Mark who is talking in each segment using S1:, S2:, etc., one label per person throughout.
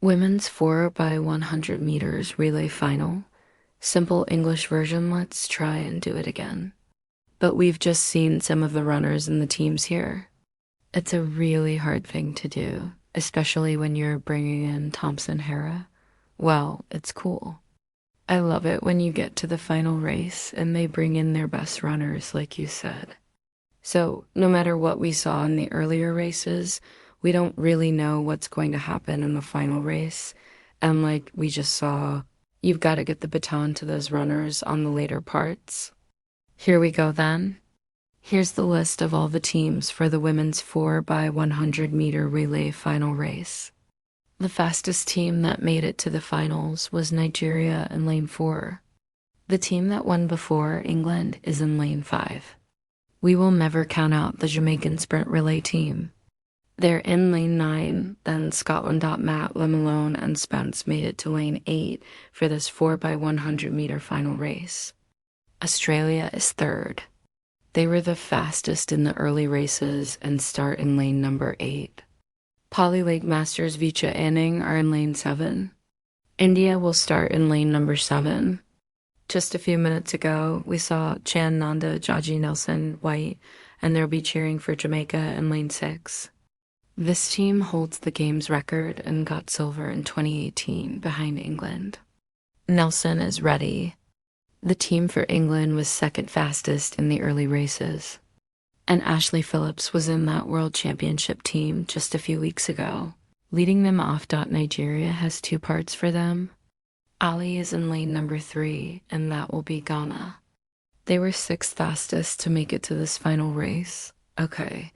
S1: Women's 4 by 100 meters relay final. Simple English version, let's try and do it again. But we've just seen some of the runners and the teams here. It's a really hard thing to do, especially when you're bringing in Thompson-Herah. Well, it's cool. I love it when you get to the final race and they bring in their best runners, like you said. So, no matter what we saw in the earlier races, we don't really know what's going to happen in the final race. And like we just saw, you've got to get the baton to those runners on the later parts. Here we go then. Here's the list of all the teams for the women's 4 by 100 meter relay final race. The fastest team that made it to the finals was Nigeria in lane 4. The team that won before, England, is in lane 5. We will never count out the Jamaican sprint relay team. They're in lane 9, then Scotland. Matt, Lemalone, and Spence made it to lane 8 for this 4 by 100 meter final race. Australia is third. They were the fastest in the early races and start in lane number 8. Poly Lake Masters Vicha Anning are in lane 7. India will start in lane number 7. Just a few minutes ago, we saw Chan Nanda, Jaji Nelson, White, and they'll be cheering for Jamaica in lane 6. This team holds the game's record and got silver in 2018 behind England. Nelson is ready. The team for England was second fastest in the early races. And Ashley Phillips was in that World Championship team just a few weeks ago. Leading them off. Nigeria has 2 parts for them. Ali is in lane number 3, and that will be Ghana. They were 6th fastest to make it to this final race. Okay,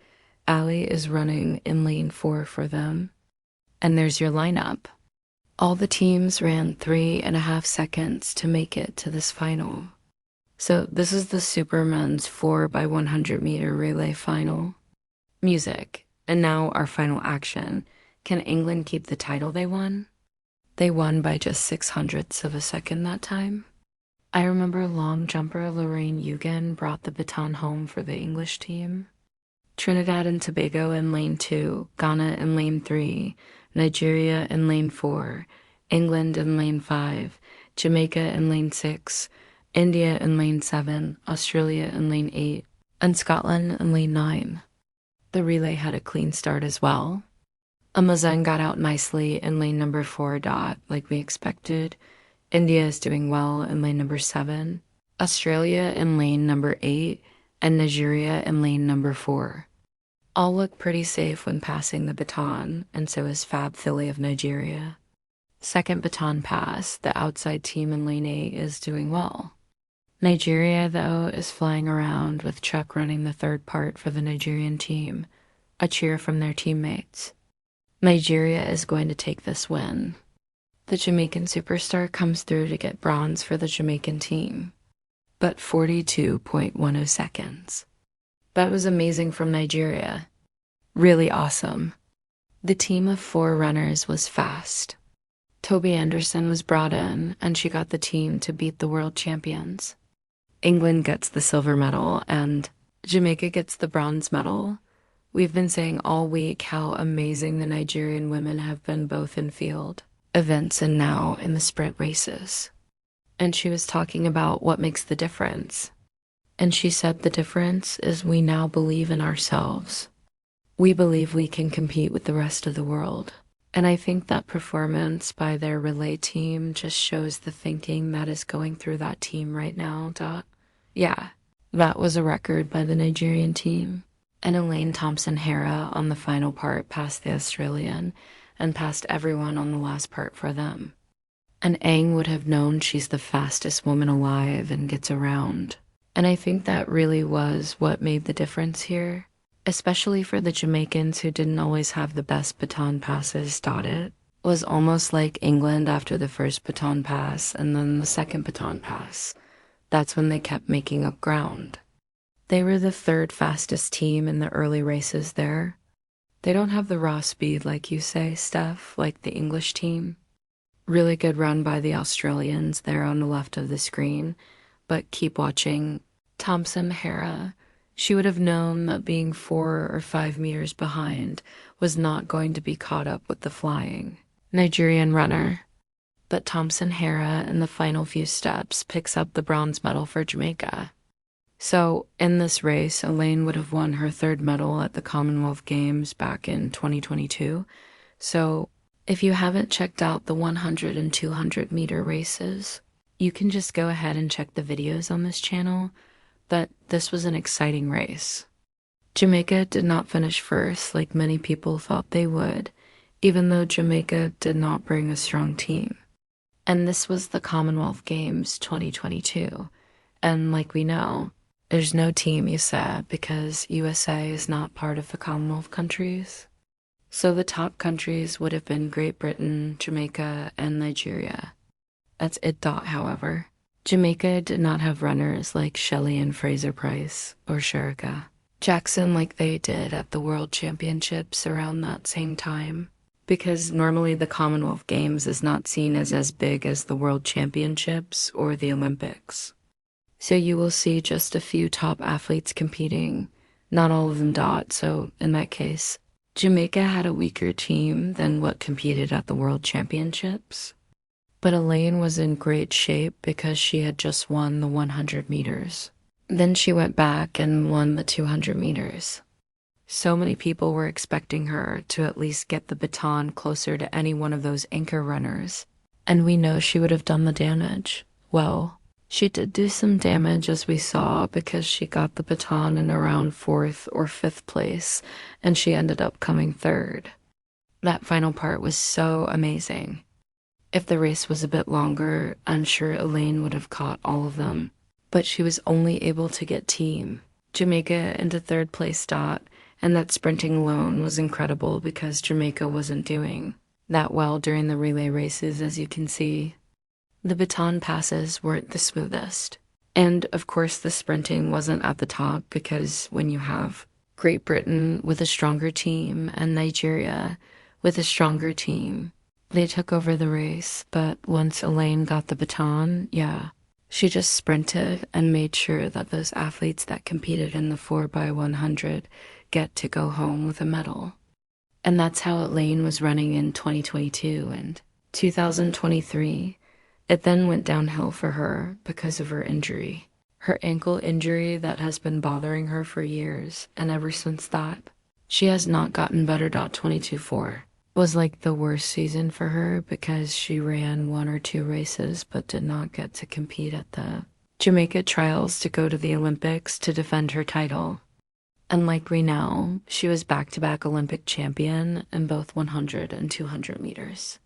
S1: Ali is running in lane 4 for them. And there's your lineup. All the teams ran 3.5 seconds to make it to this final. So this is the Supermen's 4 by 100 meter relay final. Music, and now our final action. Can England keep the title they won? They won by just 600ths of a second that time. I remember long jumper Lorraine Eugen brought the baton home for the English team. Trinidad and Tobago in lane 2, Ghana in lane 3, Nigeria in lane 4, England in lane 5, Jamaica in lane 6, India in lane 7, Australia in lane 8, and Scotland in lane 9. The relay had a clean start as well. Amazon got out nicely in lane number 4. Like we expected. India is doing well in lane number 7, Australia in lane number 8, and Nigeria in lane number 4. All look pretty safe when passing the baton, and so is Fab Philly of Nigeria. Second baton pass, the outside team in lane 8 is doing well. Nigeria, though, is flying around with Chuck running the 3rd part for the Nigerian team. A cheer from their teammates. Nigeria is going to take this win. The Jamaican superstar comes through to get bronze for the Jamaican team. But 42.10 seconds. That was amazing from Nigeria. Really awesome. The team of 4 runners was fast. Toby Anderson was brought in, and she got the team to beat the world champions. England gets the silver medal, and Jamaica gets the bronze medal. We've been saying all week how amazing the Nigerian women have been both in field events and now in the sprint races. And she was talking about what makes the difference. And she said the difference is we now believe in ourselves. We believe we can compete with the rest of the world. And I think that performance by their relay team just shows the thinking that is going through that team right now. Yeah, that was a record by the Nigerian team. And Elaine Thompson-Herah on the final part passed the Australian and passed everyone on the last part for them. And Aang would have known she's the fastest woman alive and gets around. And I think that really was what made the difference here, especially for the Jamaicans who didn't always have the best baton passes. It was almost like England after the first baton pass and then the second baton pass. That's when they kept making up ground. They were the 3rd fastest team in the early races there. They don't have the raw speed, like you say, Steph, like the English team. Really good run by the Australians there on the left of the screen, but keep watching. Thompson-Herah, she would have known that being 4 or 5 meters behind was not going to be caught up with the flying. Nigerian runner. But Thompson-Herah in the final few steps picks up the bronze medal for Jamaica. So, in this race, Elaine would have won her third medal at the Commonwealth Games back in 2022. So, if you haven't checked out the 100 and 200-meter races, you can just go ahead and check the videos on this channel. But this was an exciting race. Jamaica did not finish first like many people thought they would, even though Jamaica did not bring a strong team. And this was the Commonwealth Games 2022. And like we know, there's no Team USA because USA is not part of the Commonwealth countries. So the top countries would have been Great Britain, Jamaica, and Nigeria. That's it. However, Jamaica did not have runners like Shelley and Fraser Price or Sherika Jackson like they did at the World Championships around that same time, because normally the Commonwealth Games is not seen as big as the World Championships or the Olympics. So you will see just a few top athletes competing, not all of them dot, so in that case, Jamaica had a weaker team than what competed at the World Championships. But Elaine was in great shape because she had just won the 100 meters. Then she went back and won the 200 meters. So many people were expecting her to at least get the baton closer to any one of those anchor runners. And we know she would have done the damage. Well, she did do some damage as we saw because she got the baton in around 4th or 5th place and she ended up coming 3rd. That final part was so amazing. If the race was a bit longer, I'm sure Elaine would have caught all of them. But she was only able to get Team Jamaica into 3rd place dot, and that sprinting alone was incredible because Jamaica wasn't doing that well during the relay races, as you can see. The baton passes weren't the smoothest. And of course the sprinting wasn't at the top because when you have Great Britain with a stronger team and Nigeria with a stronger team, they took over the race. But once Elaine got the baton, she just sprinted and made sure that those athletes that competed in the 4x100 get to go home with a medal. And that's how Elaine was running in 2022 and 2023. It then went downhill for her because of her injury. Her ankle injury that has been bothering her for years, and ever since that, she has not gotten better. 22-4 was like the worst season for her because she ran 1 or 2 races but did not get to compete at the Jamaica trials to go to the Olympics to defend her title. And like we know, she was back-to-back Olympic champion in both 100 and 200 meters.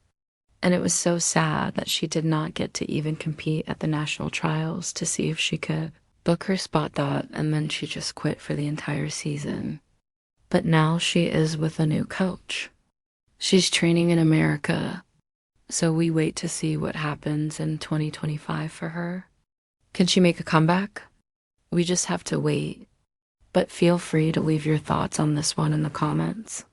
S1: And it was so sad that she did not get to even compete at the national trials to see if she could book her spot dot, and then she just quit for the entire season. But now she is with a new coach. She's training in America, so we wait to see what happens in 2025 for her. Can she make a comeback? We just have to wait. But feel free to leave your thoughts on this one in the comments.